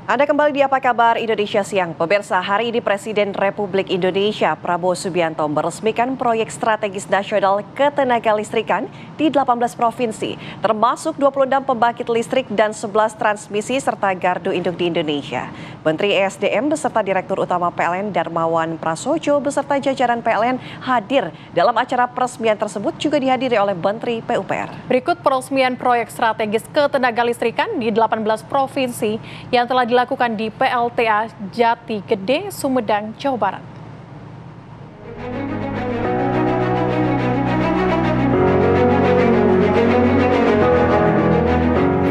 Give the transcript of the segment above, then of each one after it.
Anda kembali di Apa Kabar Indonesia Siang. Pemirsa, hari ini Presiden Republik Indonesia Prabowo Subianto meresmikan proyek strategis nasional ketenagalistrikan di 18 provinsi, termasuk 26 pembangkit listrik dan 11 transmisi serta gardu induk di Indonesia. Menteri ESDM beserta Direktur Utama PLN Darmawan Prasojo beserta jajaran PLN hadir dalam acara peresmian tersebut, juga dihadiri oleh Menteri PUPR. Berikut peresmian proyek strategis ketenagalistrikan di 18 provinsi yang telah dilakukan di PLTA Jati Gede, Sumedang, Jawa Barat.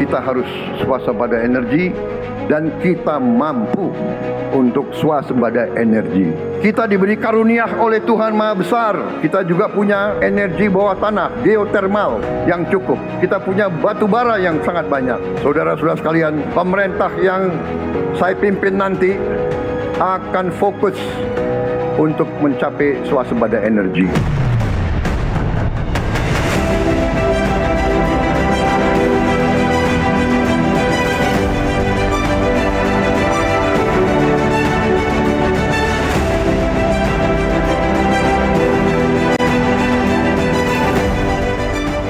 Kita harus swasembada energi dan kita mampu untuk swasembada energi. Kita diberi karunia oleh Tuhan Maha Besar. Kita juga punya energi bawah tanah, geotermal yang cukup. Kita punya batu bara yang sangat banyak. Saudara-saudara sekalian, pemerintah yang saya pimpin nanti akan fokus untuk mencapai swasembada energi.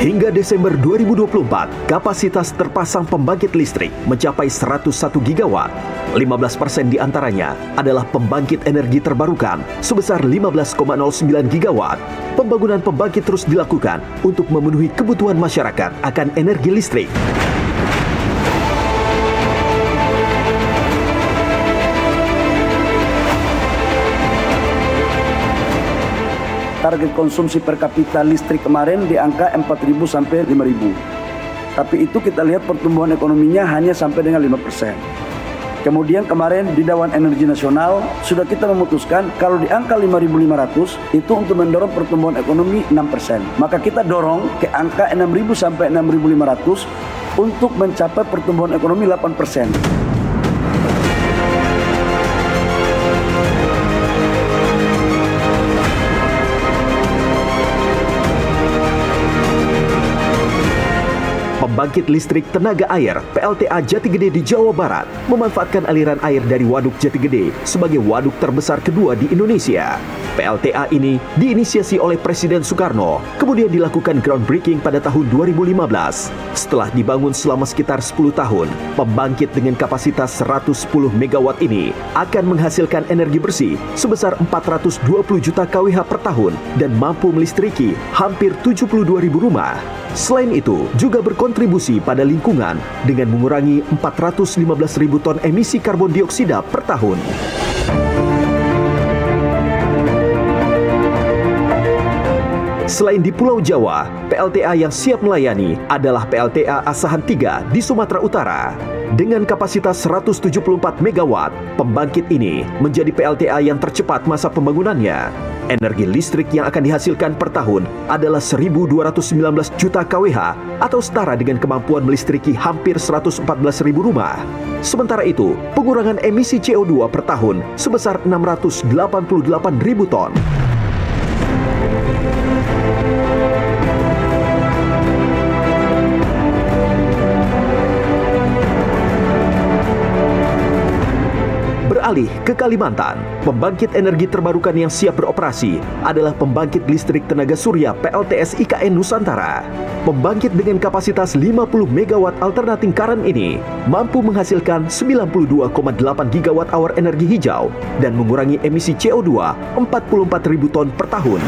Hingga Desember 2024, kapasitas terpasang pembangkit listrik mencapai 101 gigawatt. 15% diantaranya adalah pembangkit energi terbarukan sebesar 15,09 gigawatt. Pembangunan pembangkit terus dilakukan untuk memenuhi kebutuhan masyarakat akan energi listrik. Target konsumsi per kapita listrik kemarin di angka 4.000 sampai 5.000. Tapi itu kita lihat pertumbuhan ekonominya hanya sampai dengan 5%. Kemudian kemarin di Dewan Energi Nasional sudah kita memutuskan kalau di angka 5.500 itu untuk mendorong pertumbuhan ekonomi 6%. Maka kita dorong ke angka 6.000 sampai 6.500 untuk mencapai pertumbuhan ekonomi 8%. Pembangkit listrik tenaga air PLTA Jati Gede di Jawa Barat memanfaatkan aliran air dari Waduk Jati Gede sebagai waduk terbesar kedua di Indonesia. PLTA ini diinisiasi oleh Presiden Soekarno, kemudian dilakukan groundbreaking pada tahun 2015. Setelah dibangun selama sekitar 10 tahun, pembangkit dengan kapasitas 110 megawatt ini akan menghasilkan energi bersih sebesar 420 juta kWh per tahun dan mampu melistriki hampir 72.000 rumah. Selain itu, juga berkontribusi pada lingkungan dengan mengurangi 415.000 ton emisi karbon dioksida per tahun. Selain di Pulau Jawa, PLTA yang siap melayani adalah PLTA Asahan 3 di Sumatera Utara. Dengan kapasitas 174 megawatt, pembangkit ini menjadi PLTA yang tercepat masa pembangunannya. Energi listrik yang akan dihasilkan per tahun adalah 1.219 juta kWh atau setara dengan kemampuan melistriki hampir 114.000 rumah. Sementara itu, pengurangan emisi CO2 per tahun sebesar 688.000 ton. Beralih ke Kalimantan, pembangkit energi terbarukan yang siap beroperasi adalah pembangkit listrik tenaga surya PLTS IKN Nusantara. Pembangkit dengan kapasitas 50 megawatt alternating current ini mampu menghasilkan 92,8 gigawatt hour energi hijau dan mengurangi emisi CO2 44.000 ton per tahun.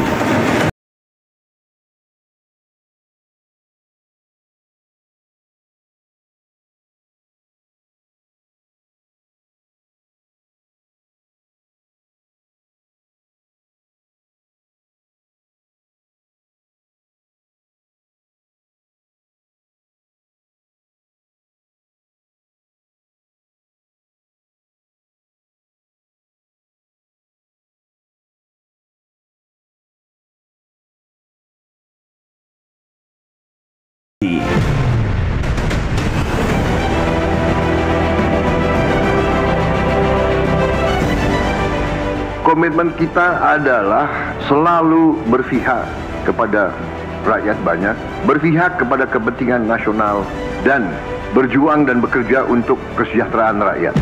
Komitmen kita adalah selalu berpihak kepada rakyat banyak, berpihak kepada kepentingan nasional, dan berjuang dan bekerja untuk kesejahteraan rakyat.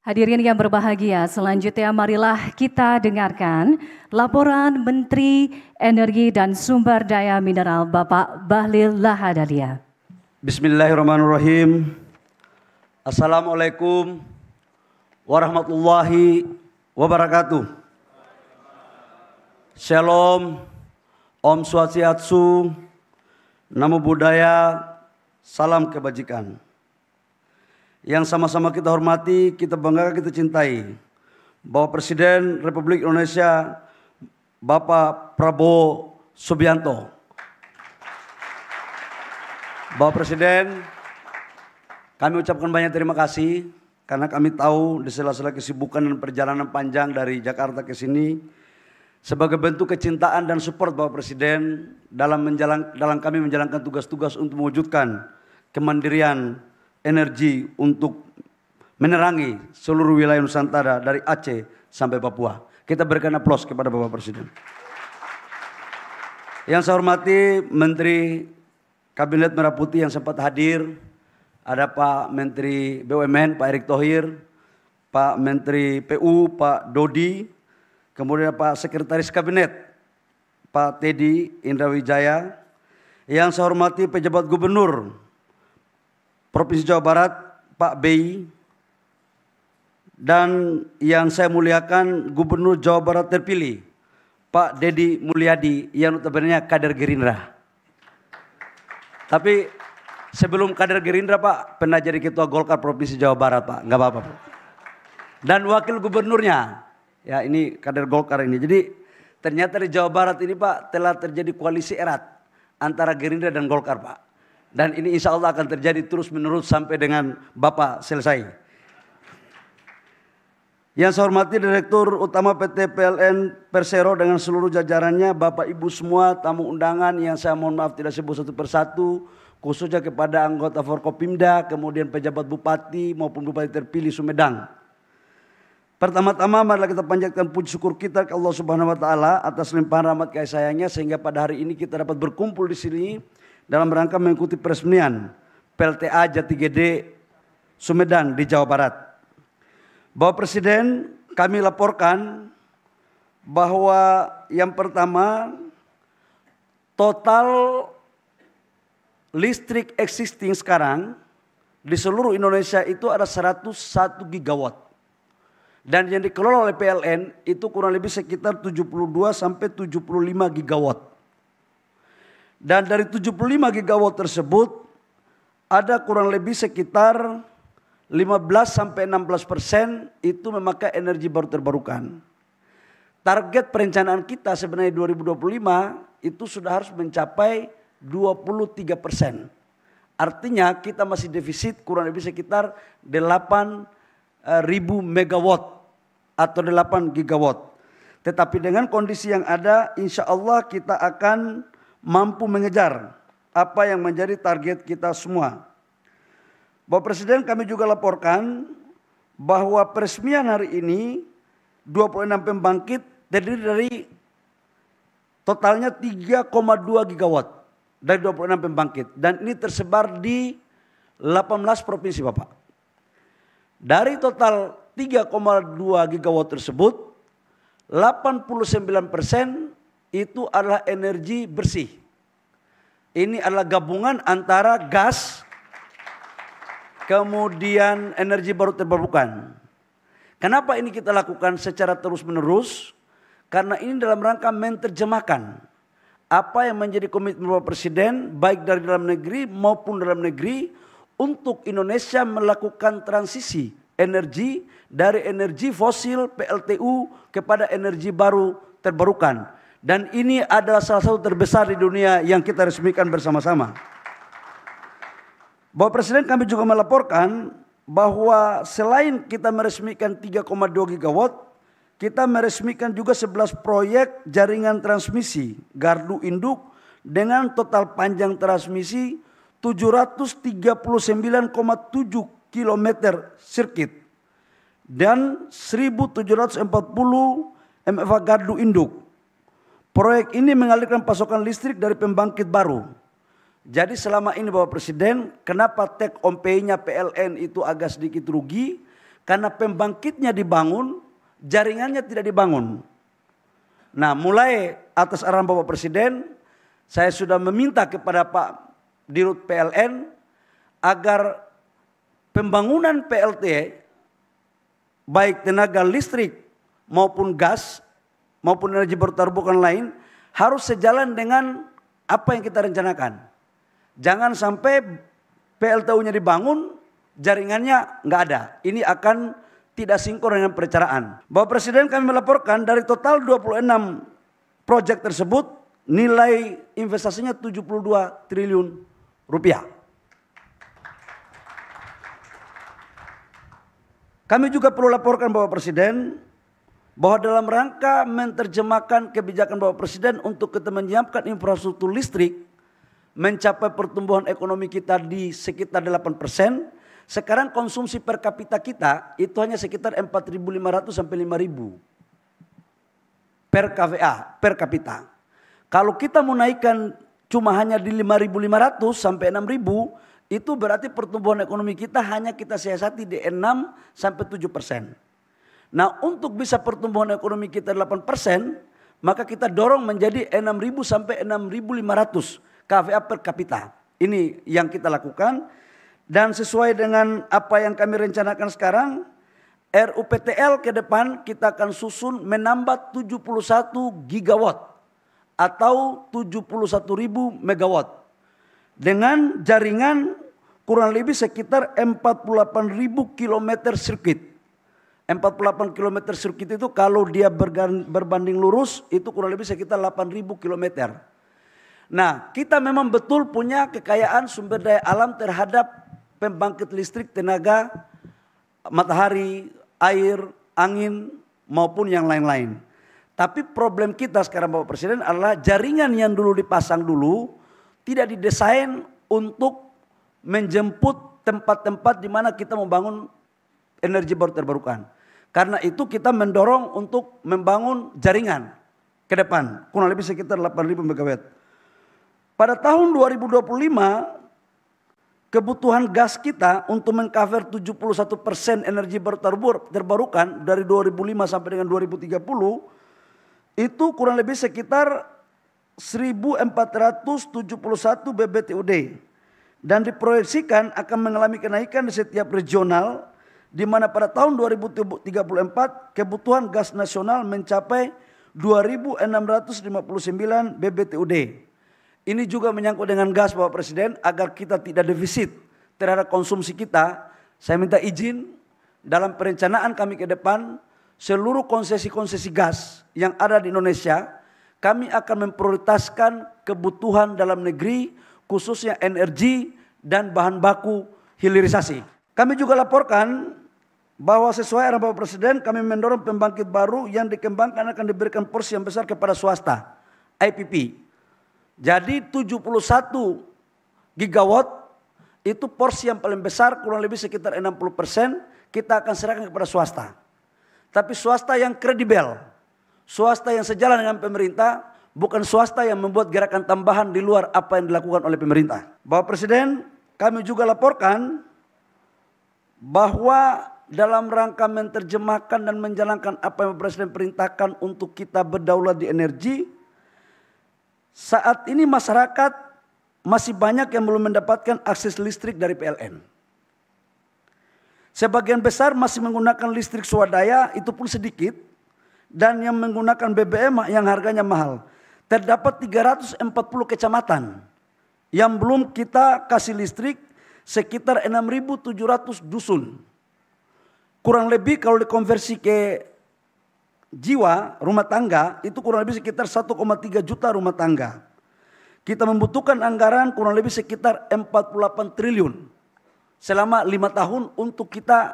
Hadirin yang berbahagia, selanjutnya marilah kita dengarkan laporan Menteri Energi dan Sumber Daya Mineral Bapak Bahlil Lahadalia. Bismillahirrahmanirrahim. Assalamualaikum warahmatullahi wabarakatuh. Shalom, Om Swastiastu, Namo Buddhaya, salam kebajikan. Yang sama-sama kita hormati, kita banggakan, kita cintai, Bapak Presiden Republik Indonesia Bapak Prabowo Subianto. Bapak Presiden, kami ucapkan banyak terima kasih karena kami tahu di sela-sela kesibukan dan perjalanan panjang dari Jakarta ke sini, sebagai bentuk kecintaan dan support Bapak Presiden dalam kami menjalankan tugas-tugas untuk mewujudkan kemandirian energi untuk menerangi seluruh wilayah Nusantara dari Aceh sampai Papua. Kita berikan aplaus kepada Bapak Presiden. Yang saya hormati Menteri Kabinet Merah Putih yang sempat hadir, ada Pak Menteri BUMN Pak Erick Thohir, Pak Menteri PU Pak Dodi, kemudian Pak Sekretaris Kabinet Pak Teddy Indra Wijaya. Yang saya hormati pejabat Gubernur Provinsi Jawa Barat, Pak Bey, dan yang saya muliakan Gubernur Jawa Barat terpilih, Pak Deddy Mulyadi, yang notabene kader Gerindra. Tapi sebelum kader Gerindra Pak, pernah jadi Ketua Golkar Provinsi Jawa Barat Pak, nggak apa-apa Pak. Dan Wakil Gubernurnya, ya ini kader Golkar ini. Jadi ternyata di Jawa Barat ini Pak telah terjadi koalisi erat antara Gerindra dan Golkar Pak. Dan ini insya Allah akan terjadi terus menerus sampai dengan Bapak selesai. Yang saya hormati Direktur Utama PT PLN Persero dengan seluruh jajarannya, Bapak Ibu semua, tamu undangan yang saya mohon maaf tidak sebut satu persatu, khususnya kepada anggota Forkopimda, kemudian pejabat Bupati maupun Bupati terpilih Sumedang. Pertama-tama marilah kita panjatkan puji syukur kita ke Allah Subhanahu wa taala atas limpahan rahmat kasih sayangnya sehingga pada hari ini kita dapat berkumpul di sini dalam rangka mengikuti peresmian PLTA Jati Gede Sumedang di Jawa Barat. Bapak Presiden, kami laporkan bahwa yang pertama, total listrik existing sekarang di seluruh Indonesia itu ada 101 gigawatt. Dan yang dikelola oleh PLN itu kurang lebih sekitar 72 sampai 75 gigawatt. Dan dari 75 gigawatt tersebut ada kurang lebih sekitar 15 sampai 16% itu memakai energi baru terbarukan. Target perencanaan kita sebenarnya 2025 itu sudah harus mencapai 23%. Artinya kita masih defisit kurang lebih sekitar 8.000 megawatt atau 8 gigawatt. Tetapi dengan kondisi yang ada, insya Allah kita akan mampu mengejar apa yang menjadi target kita semua. Bapak Presiden, kami juga laporkan bahwa peresmian hari ini 26 pembangkit terdiri dari totalnya 3,2 gigawatt dari 26 pembangkit. Dan ini tersebar di 18 provinsi Bapak. Dari total 3,2 gigawatt tersebut, 89% itu adalah energi bersih. Ini adalah gabungan antara gas, kemudian energi baru terbarukan. Kenapa ini kita lakukan secara terus-menerus? Karena ini dalam rangka menerjemahkan apa yang menjadi komitmen Bapak Presiden, baik dari dalam negeri maupun dalam negeri, untuk Indonesia melakukan transisi energi dari energi fosil PLTU kepada energi baru terbarukan. Dan ini adalah salah satu terbesar di dunia yang kita resmikan bersama-sama. Bapak Presiden, kami juga melaporkan bahwa selain kita meresmikan 3,2 gigawatt, kita meresmikan juga 11 proyek jaringan transmisi gardu induk dengan total panjang transmisi 739,7 km sirkuit dan 1.740 MVA gardu induk. Proyek ini mengalirkan pasokan listrik dari pembangkit baru. Jadi selama ini Bapak Presiden, kenapa take home pay-nya PLN itu agak sedikit rugi? Karena pembangkitnya dibangun, jaringannya tidak dibangun. Nah, mulai atas arahan Bapak Presiden, saya sudah meminta kepada Pak Dirut PLN agar pembangunan PLT baik tenaga listrik maupun gas maupun energi baru terbarukan lain harus sejalan dengan apa yang kita rencanakan. Jangan sampai PLTU-nya dibangun, jaringannya nggak ada. Ini akan tidak sinkron dengan perencanaan. Bapak Presiden, kami melaporkan dari total 26 proyek tersebut nilai investasinya 72 triliun rupiah. Kami juga perlu laporkan Bapak Presiden bahwa dalam rangka menerjemahkan kebijakan Bapak Presiden untuk kita menyiapkan infrastruktur listrik mencapai pertumbuhan ekonomi kita di sekitar 8%, sekarang konsumsi per kapita kita itu hanya sekitar 4.500 sampai 5.000 per KVA per kapita. Kalau kita mau naikkan cuma hanya di 5.500 sampai 6.000, itu berarti pertumbuhan ekonomi kita hanya kita siasati di 6 sampai 7%. Nah, untuk bisa pertumbuhan ekonomi kita 8%, maka kita dorong menjadi 6.000 sampai 6.500 KVA per kapita. Ini yang kita lakukan. Dan sesuai dengan apa yang kami rencanakan sekarang, RUPTL ke depan kita akan susun menambah 71 gigawatt atau 71.000 megawatt. Dengan jaringan kurang lebih sekitar 48.000 km sirkuit. 48 km sirkuit itu kalau dia berbanding lurus itu kurang lebih sekitar 8.000 km. Nah, kita memang betul punya kekayaan sumber daya alam terhadap pembangkit listrik tenaga matahari, air, angin maupun yang lain-lain. Tapi problem kita sekarang Bapak Presiden adalah jaringan yang dulu dipasang dulu tidak didesain untuk menjemput tempat-tempat di mana kita membangun energi baru terbarukan. Karena itu kita mendorong untuk membangun jaringan ke depan kurang lebih sekitar 8.000 megawatt. Pada tahun 2025 kebutuhan gas kita untuk mengcover 71% energi baru terbarukan dari 2005 sampai dengan 2030 itu kurang lebih sekitar 1.471 BBTUD dan diproyeksikan akan mengalami kenaikan di setiap regional di mana pada tahun 2034 kebutuhan gas nasional mencapai 2.659 BBTUD. Ini juga menyangkut dengan gas Bapak Presiden agar kita tidak defisit terhadap konsumsi kita. Saya minta izin dalam perencanaan kami ke depan seluruh konsesi-konsesi gas yang ada di Indonesia kami akan memprioritaskan kebutuhan dalam negeri khususnya energi dan bahan baku hilirisasi. Kami juga laporkan bahwa sesuai arahan Bapak Presiden kami mendorong pembangkit baru yang dikembangkan akan diberikan porsi yang besar kepada swasta, IPP. Jadi 71 gigawatt itu porsi yang paling besar kurang lebih sekitar 60% kita akan serahkan kepada swasta. Tapi swasta yang kredibel, swasta yang sejalan dengan pemerintah, bukan swasta yang membuat gerakan tambahan di luar apa yang dilakukan oleh pemerintah. Bapak Presiden, kami juga laporkan bahwa dalam rangka menerjemahkan dan menjalankan apa yang Bapak Presiden perintahkan untuk kita berdaulat di energi, saat ini masyarakat masih banyak yang belum mendapatkan akses listrik dari PLN. Sebagian besar masih menggunakan listrik swadaya, itu pun sedikit. Dan yang menggunakan BBM yang harganya mahal. Terdapat 340 kecamatan yang belum kita kasih listrik sekitar 6.700 dusun. Kurang lebih kalau dikonversi ke jiwa rumah tangga itu kurang lebih sekitar 1,3 juta rumah tangga. Kita membutuhkan anggaran kurang lebih sekitar 48 triliun selama 5 tahun untuk kita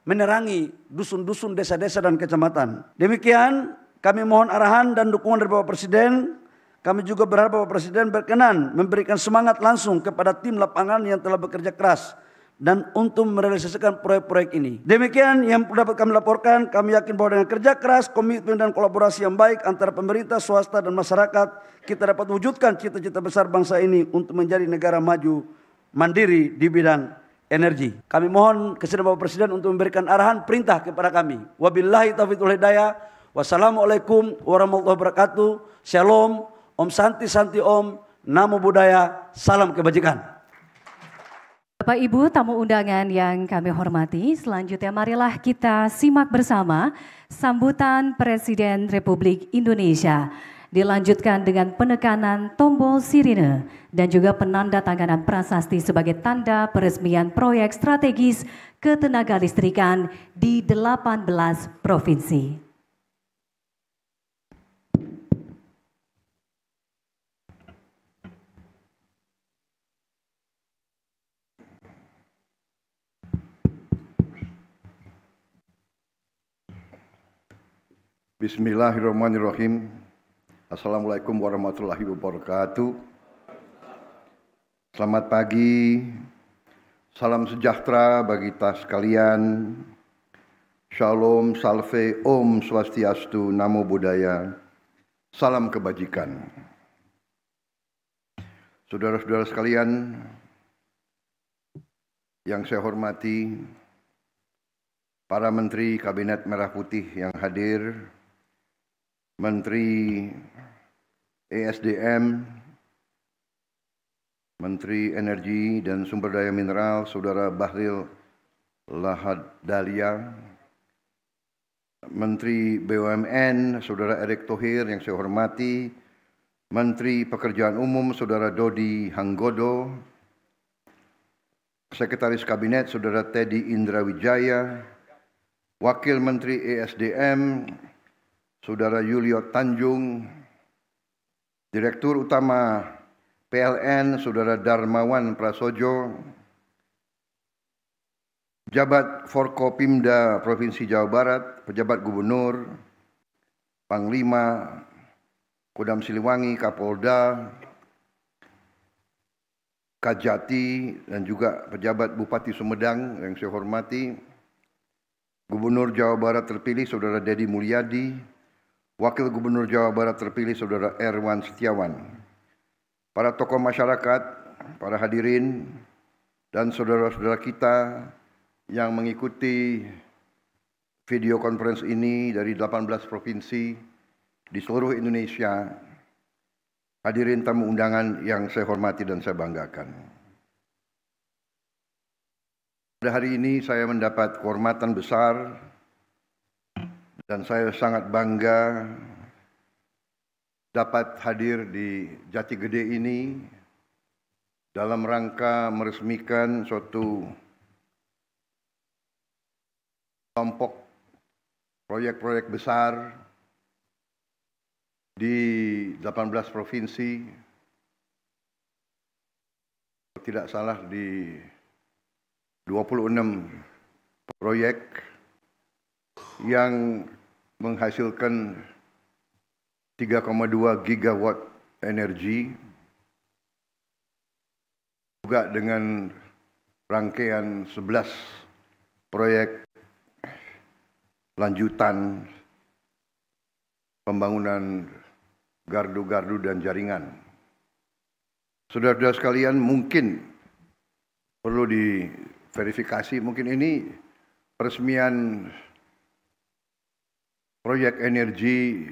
menerangi dusun-dusun, desa-desa dan kecamatan. Demikian kami mohon arahan dan dukungan dari Bapak Presiden. Kami juga berharap Bapak Presiden berkenan memberikan semangat langsung kepada tim lapangan yang telah bekerja keras dan untuk merealisasikan proyek-proyek ini. Demikian yang dapat kami laporkan. Kami yakin bahwa dengan kerja keras, komitmen dan kolaborasi yang baik antara pemerintah, swasta dan masyarakat, kita dapat wujudkan cita-cita besar bangsa ini untuk menjadi negara maju mandiri di bidang energi. Kami mohon kesediaan Bapak Presiden untuk memberikan arahan perintah kepada kami. Wabillahi taufiq wal hidayah. Wassalamualaikum warahmatullahi wabarakatuh. Shalom, Om Santi Santi Om, Namo Buddhaya, salam kebajikan. Bapak Ibu tamu undangan yang kami hormati, selanjutnya marilah kita simak bersama sambutan Presiden Republik Indonesia. Dilanjutkan dengan penekanan tombol sirine dan juga penandatanganan prasasti sebagai tanda peresmian proyek strategis ketenagalistrikan di 18 provinsi. Bismillahirrahmanirrahim. Assalamualaikum warahmatullahi wabarakatuh. Selamat pagi. Salam sejahtera bagi kita sekalian. Shalom, salve, Om Swastiastu, Namo Buddhaya. Salam kebajikan. Saudara-saudara sekalian yang saya hormati, para Menteri Kabinet Merah Putih yang hadir, Menteri ESDM, Menteri Energi dan Sumber Daya Mineral, Saudara Bahlil Lahadalia, Menteri BUMN, Saudara Erick Thohir yang saya hormati, Menteri Pekerjaan Umum, Saudara Dodi Hanggodo, Sekretaris Kabinet, Saudara Teddy Indrawijaya, Wakil Menteri ESDM, Saudara Yulio Tanjung, Direktur Utama PLN, Saudara Darmawan Prasojo, Pejabat Forkopimda Provinsi Jawa Barat, Pejabat Gubernur, Panglima, Kodam Siliwangi, Kapolda, Kajati, dan juga pejabat Bupati Sumedang yang saya hormati, Gubernur Jawa Barat terpilih Saudara Deddy Mulyadi, Wakil Gubernur Jawa Barat terpilih Saudara Erwan Setiawan, para tokoh masyarakat, para hadirin, dan saudara-saudara kita yang mengikuti video conference ini dari 18 provinsi di seluruh Indonesia, hadirin tamu undangan yang saya hormati dan saya banggakan. Pada hari ini saya mendapat kehormatan besar dan saya sangat bangga dapat hadir di Jati Gede ini dalam rangka meresmikan suatu kelompok proyek-proyek besar di 18 provinsi, tidak salah di 26 proyek yang menghasilkan 3,2 gigawatt energi, juga dengan rangkaian 11 proyek lanjutan pembangunan gardu-gardu dan jaringan. Saudara-saudara sekalian, mungkin perlu diverifikasi, mungkin ini peresmian proyek energi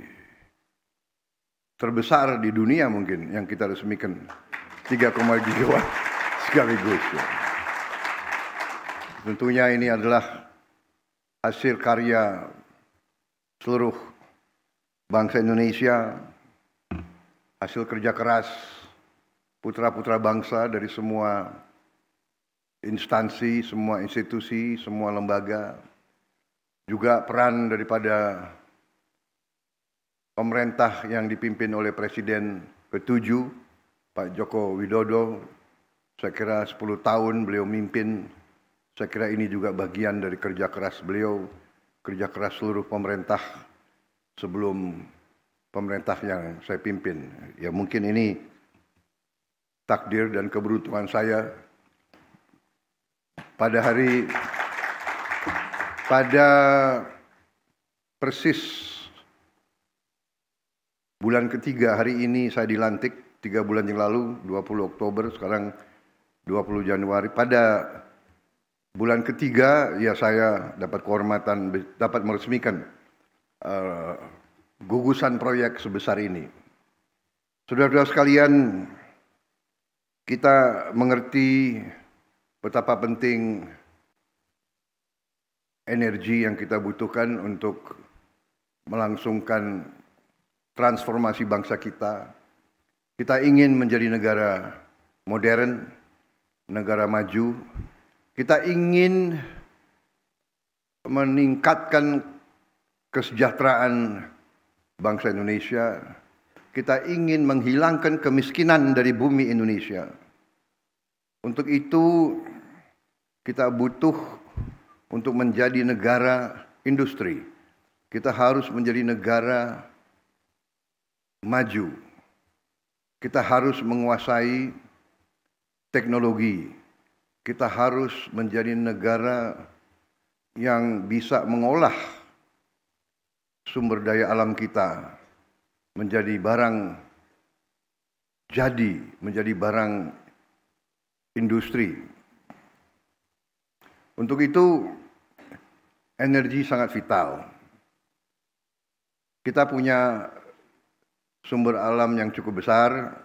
terbesar di dunia mungkin yang kita resmikan 3,2 gigawatt sekaligus. Tentunya ini adalah hasil karya seluruh bangsa Indonesia, hasil kerja keras putra-putra bangsa dari semua instansi, semua institusi, semua lembaga, juga peran daripada pemerintah yang dipimpin oleh Presiden ke-7, Pak Joko Widodo. Saya kira 10 tahun beliau mimpin, saya kira ini juga bagian dari kerja keras beliau, kerja keras seluruh pemerintah sebelum pemerintah yang saya pimpin. Ya mungkin ini takdir dan keberuntungan saya pada persis bulan ketiga hari ini saya dilantik, 3 bulan yang lalu, 20 Oktober, sekarang 20 Januari. Pada bulan ketiga, ya saya dapat kehormatan, dapat meresmikan gugusan proyek sebesar ini. Saudara-saudara sekalian, kita mengerti betapa penting energi yang kita butuhkan untuk melangsungkan transformasi bangsa kita. Kita ingin menjadi negara modern, negara maju. Kita ingin meningkatkan kesejahteraan bangsa Indonesia. Kita ingin menghilangkan kemiskinan dari bumi Indonesia. Untuk itu, kita butuh untuk menjadi negara industri. Kita harus menjadi negara maju. Kita harus menguasai teknologi. Kita harus menjadi negara yang bisa mengolah sumber daya alam kita menjadi barang jadi, menjadi barang industri. Untuk itu, energi sangat vital. Kita punya sumber alam yang cukup besar,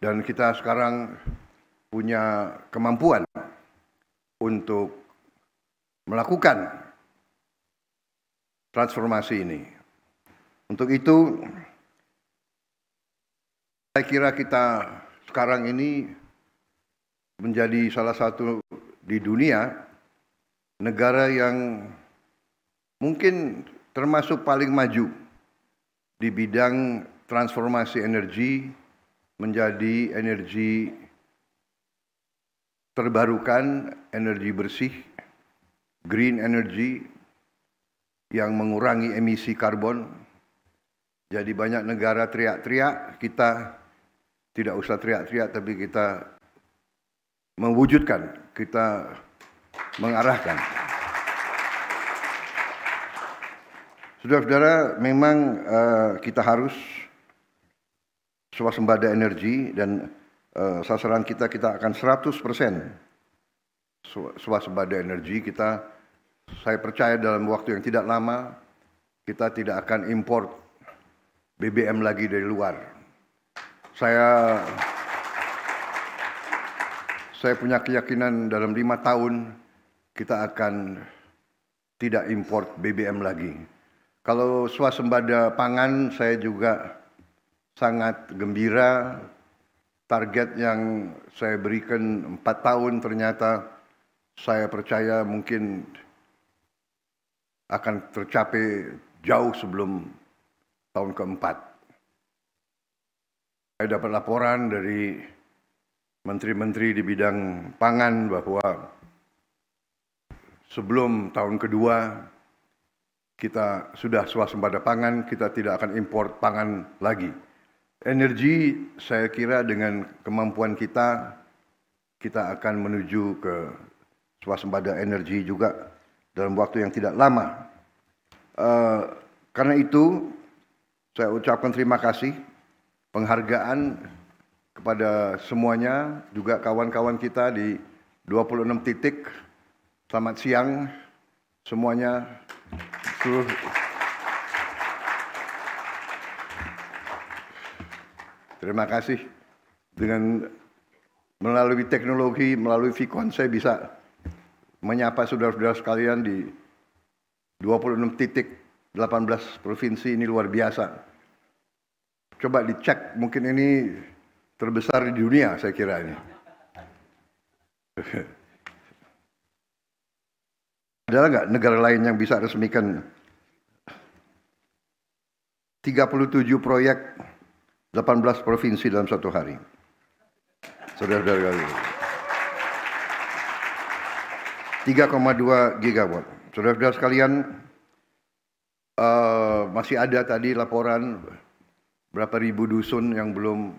dan kita sekarang punya kemampuan untuk melakukan transformasi ini. Untuk itu, saya kira kita sekarang ini menjadi salah satu di dunia negara yang mungkin termasuk paling maju di bidang transformasi energi menjadi energi terbarukan, energi bersih, green energy yang mengurangi emisi karbon. Jadi banyak negara teriak-teriak, kita tidak usah teriak-teriak, tapi kita mewujudkan, kita mengarahkan. Saudara-saudara, memang kita harus swasembada energi, dan sasaran kita akan 100% swasembada energi. Saya percaya dalam waktu yang tidak lama kita tidak akan import BBM lagi dari luar. Saya punya keyakinan dalam 5 tahun kita akan tidak import BBM lagi. Kalau swasembada pangan, saya juga sangat gembira. Target yang saya berikan 4 tahun ternyata saya percaya mungkin akan tercapai jauh sebelum tahun keempat. Saya dapat laporan dari menteri-menteri di bidang pangan bahwa sebelum tahun kedua kita sudah swasembada pangan, kita tidak akan impor pangan lagi. Energi, saya kira dengan kemampuan kita akan menuju ke swasembada energi juga dalam waktu yang tidak lama. Karena itu, saya ucapkan terima kasih, penghargaan kepada semuanya, juga kawan-kawan kita di 26 titik. Selamat siang semuanya. Terima kasih. Dengan melalui teknologi, melalui Vicon, saya bisa menyapa saudara-saudara sekalian di 26 titik 18 provinsi. Ini luar biasa. Coba dicek, mungkin ini terbesar di dunia, saya kira ini. Ada nggak negara lain yang bisa resmikan 37 proyek 18 provinsi dalam satu hari? Saudara-saudara, 3,2 gigawatt. Saudara-saudara sekalian, masih ada tadi laporan berapa ribu dusun yang belum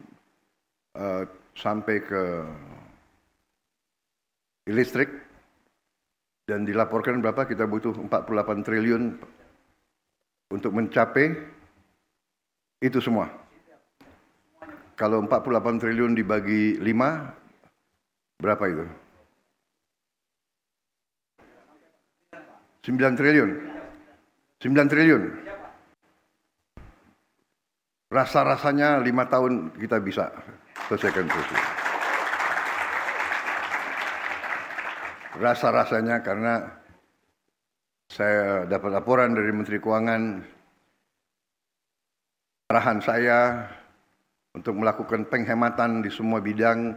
sampai ke listrik, dan dilaporkan berapa kita butuh 48 triliun untuk mencapai itu semua. Kalau 48 triliun dibagi 5, berapa itu? 9 triliun. 9 triliun. Rasa-rasanya 5 tahun kita bisa selesaikan itu. Rasa-rasanya karena saya dapat laporan dari Menteri Keuangan, arahan saya untuk melakukan penghematan di semua bidang,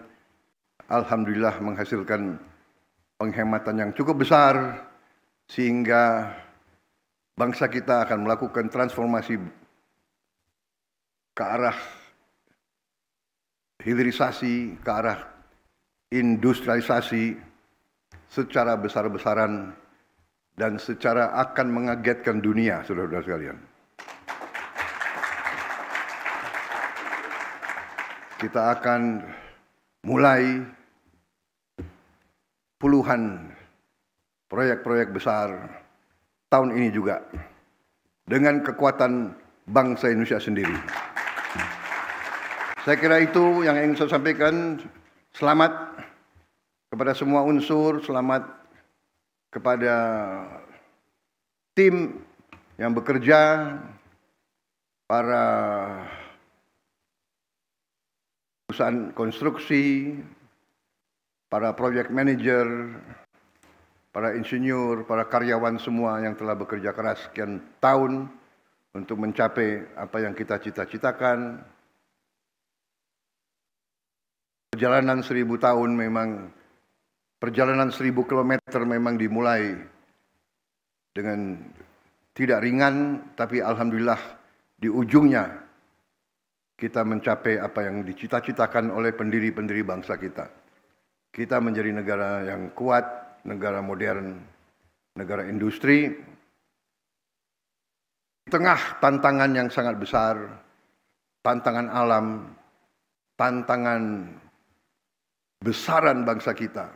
alhamdulillah menghasilkan penghematan yang cukup besar, sehingga bangsa kita akan melakukan transformasi ke arah hilirisasi, ke arah industrialisasi secara besar-besaran dan secara akan mengagetkan dunia, saudara-saudara sekalian. Kita akan mulai puluhan proyek-proyek besar tahun ini juga dengan kekuatan bangsa Indonesia sendiri. Saya kira itu yang ingin saya sampaikan. Selamat kepada semua unsur, selamat kepada tim yang bekerja, para perusahaan konstruksi, para project manager, para insinyur, para karyawan semua yang telah bekerja keras sekian tahun untuk mencapai apa yang kita cita-citakan. Perjalanan 1000 tahun memang, perjalanan 1000 kilometer memang dimulai dengan tidak ringan, tapi alhamdulillah di ujungnya kita mencapai apa yang dicita-citakan oleh pendiri-pendiri bangsa kita. Kita menjadi negara yang kuat, negara modern, negara industri. Di tengah tantangan yang sangat besar, tantangan alam, tantangan besaran bangsa kita,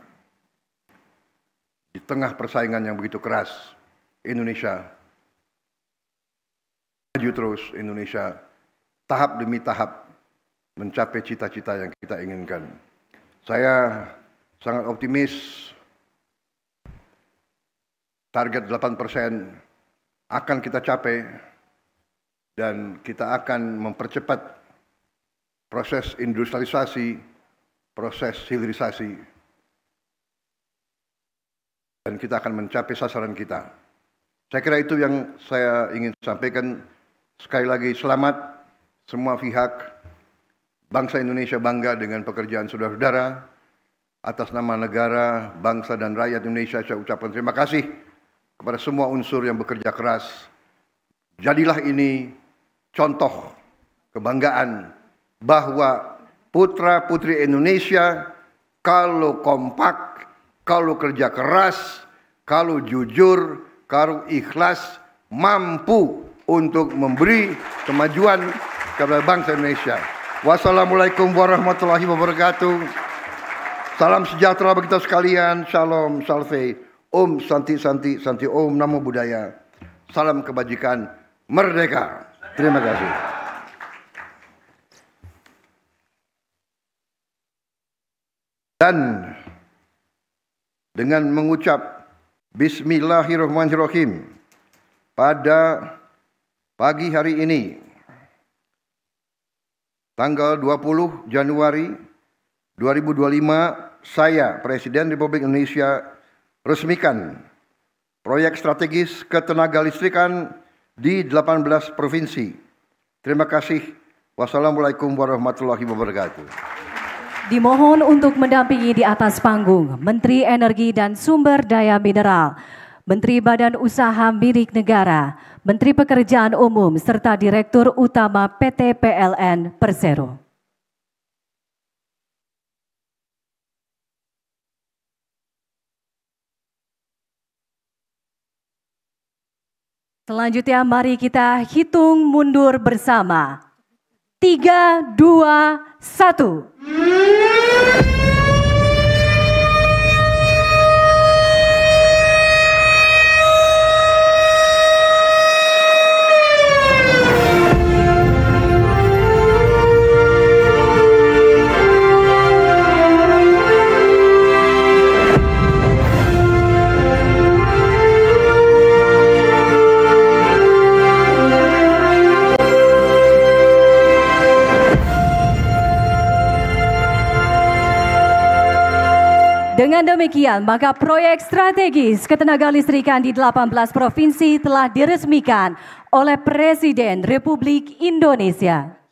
di tengah persaingan yang begitu keras, Indonesia maju terus. Indonesia tahap demi tahap mencapai cita-cita yang kita inginkan. Saya sangat optimis target 8% akan kita capai dan kita akan mempercepat proses industrialisasi, proses hilirisasi, dan kita akan mencapai sasaran kita. Saya kira itu yang saya ingin sampaikan. Sekali lagi selamat semua pihak. Bangsa Indonesia bangga dengan pekerjaan saudara-saudara. Atas nama negara, bangsa dan rakyat Indonesia saya ucapkan terima kasih kepada semua unsur yang bekerja keras. Jadilah ini contoh kebanggaan bahwa putra-putri Indonesia kalau kompak, kalau kerja keras, kalau jujur, kalau ikhlas, mampu untuk memberi kemajuan kepada bangsa Indonesia. Wassalamualaikum warahmatullahi wabarakatuh. Salam sejahtera bagi kita sekalian. Shalom, salve, Om Santi Santi Santi, Om Namo Buddhaya. Salam kebajikan, merdeka. Terima kasih. Dan dengan mengucap Bismillahirrahmanirrahim pada pagi hari ini, tanggal 20 Januari 2025, saya Presiden Republik Indonesia resmikan proyek strategis ketenagalistrikan di 18 provinsi. Terima kasih. Wassalamualaikum warahmatullahi wabarakatuh. Dimohon untuk mendampingi di atas panggung Menteri Energi dan Sumber Daya Mineral, Menteri Badan Usaha Milik Negara, Menteri Pekerjaan Umum, serta Direktur Utama PT PLN Persero. Selanjutnya mari kita hitung mundur bersama. 3, 2, 1. Dengan demikian, maka proyek strategis ketenagalistrikan di 18 provinsi telah diresmikan oleh Presiden Republik Indonesia.